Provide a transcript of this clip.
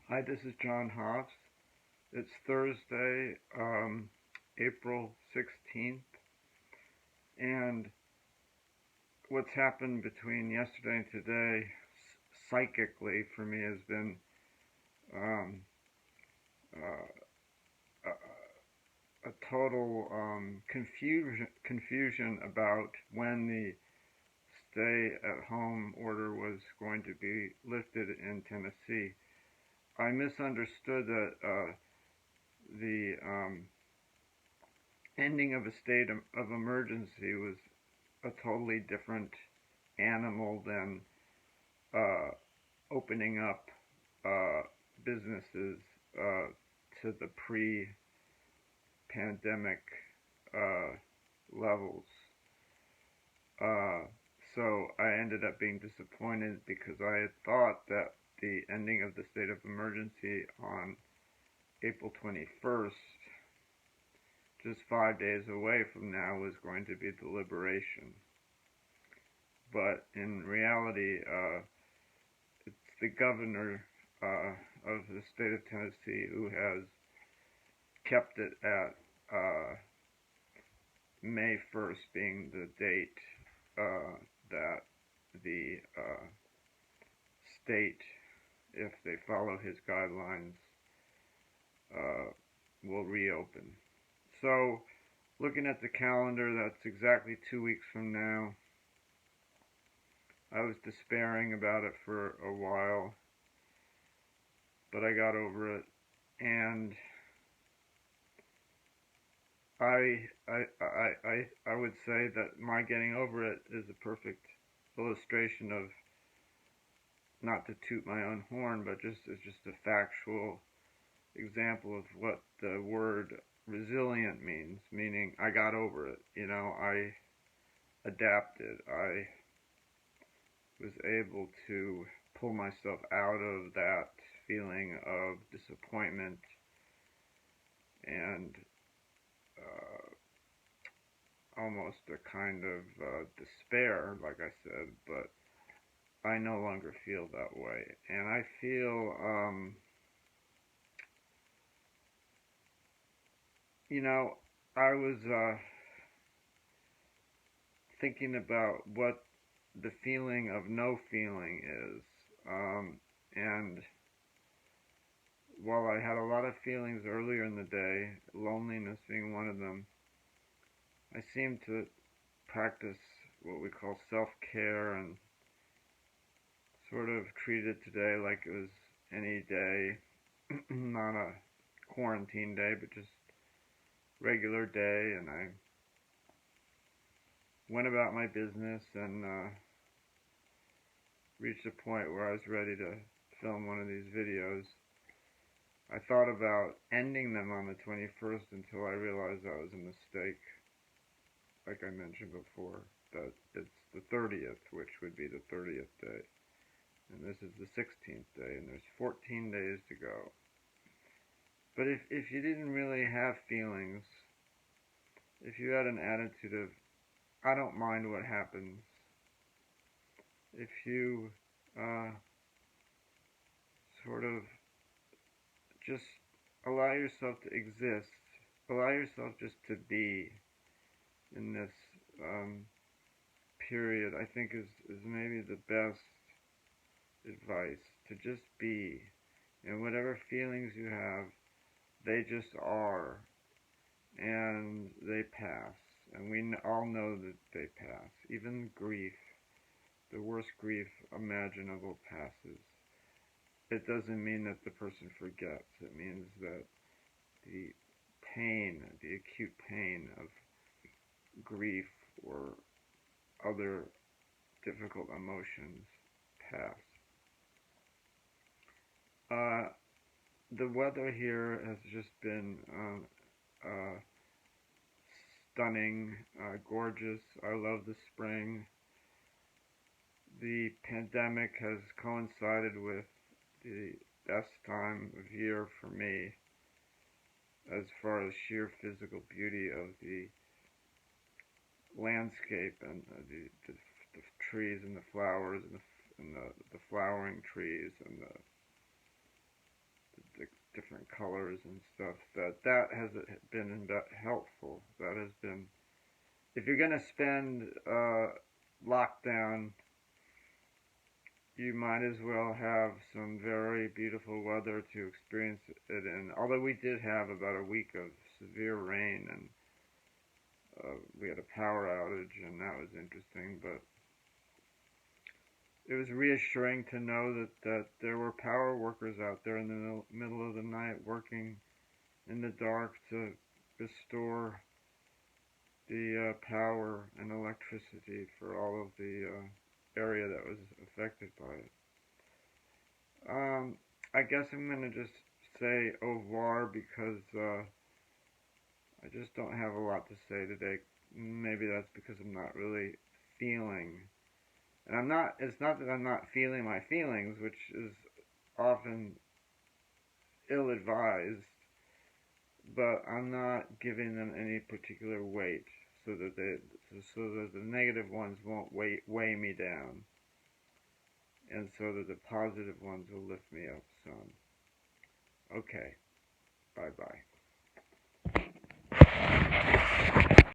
Hi, this is John Hobbs. It's Thursday, April 16th, and what's happened between yesterday and today, psychically for me, has been um, uh, a total confusion about when the stay-at-home order was going to be lifted in Tennessee. I misunderstood that the ending of a state of emergency was a totally different animal than uh, opening up uh, businesses to the pre-pandemic uh, levels. Uh, so I ended up being disappointed because I had thought that the ending of the state of emergency on April 21st, just 5 days away from now, was going to be the liberation. But in reality, it's the governor of the state of Tennessee who has kept it at May 1st being the date that the state, if they follow his guidelines, uh, will reopen. So, looking at the calendar, that's exactly 2 weeks from now. I was despairing about it for a while, but I got over it, and I would say that my getting over it is a perfect illustration of, not to toot my own horn, but it's just a factual example of what the word resilient means, meaning I got over it. I adapted. I was able to pull myself out of that feeling of disappointment and almost a kind of despair, like I said, but I no longer feel that way. And I feel, I was thinking about what the feeling of no feeling is. And while I had a lot of feelings earlier in the day, loneliness being one of them, I seem to practice what we call self-care and sort of treat it today like it was any day, not a quarantine day, but just regular day. And I went about my business and reached a point where I was ready to film one of these videos. I thought about ending them on the 21st until I realized that was a mistake. Like I mentioned before, that it's the 30th, which would be the 30th day. And this is the 16th day, and there's 14 days to go. But if you didn't really have feelings, if you had an attitude of, I don't mind what happens, if you sort of just allow yourself to exist, allow yourself just to be in this period, I think is maybe the best advice. To just be. And whatever feelings you have, they just are. And they pass. And we all know that they pass. Even grief, the worst grief imaginable, passes. It doesn't mean that the person forgets. It means that the pain, the acute pain of grief or other difficult emotions pass. The weather here has just been stunning, gorgeous. I love the spring. The pandemic has coincided with the best time of year for me as far as sheer physical beauty of the landscape and the trees and the flowers and the flowering trees and different colors and stuff, that has been helpful. That has been, if you're going to spend lockdown, you might as well have some very beautiful weather to experience it in. Although we did have about a week of severe rain, and we had a power outage, and that was interesting, but it was reassuring to know that there were power workers out there in the middle of the night working in the dark to restore the power and electricity for all of the area that was affected by it. I guess I'm going to just say au revoir because I just don't have a lot to say today. Maybe that's because I'm not really feeling. And it's not that I'm not feeling my feelings, which is often ill-advised, but I'm not giving them any particular weight so that the negative ones won't weigh me down, and so that the positive ones will lift me up some. Okay, bye-bye.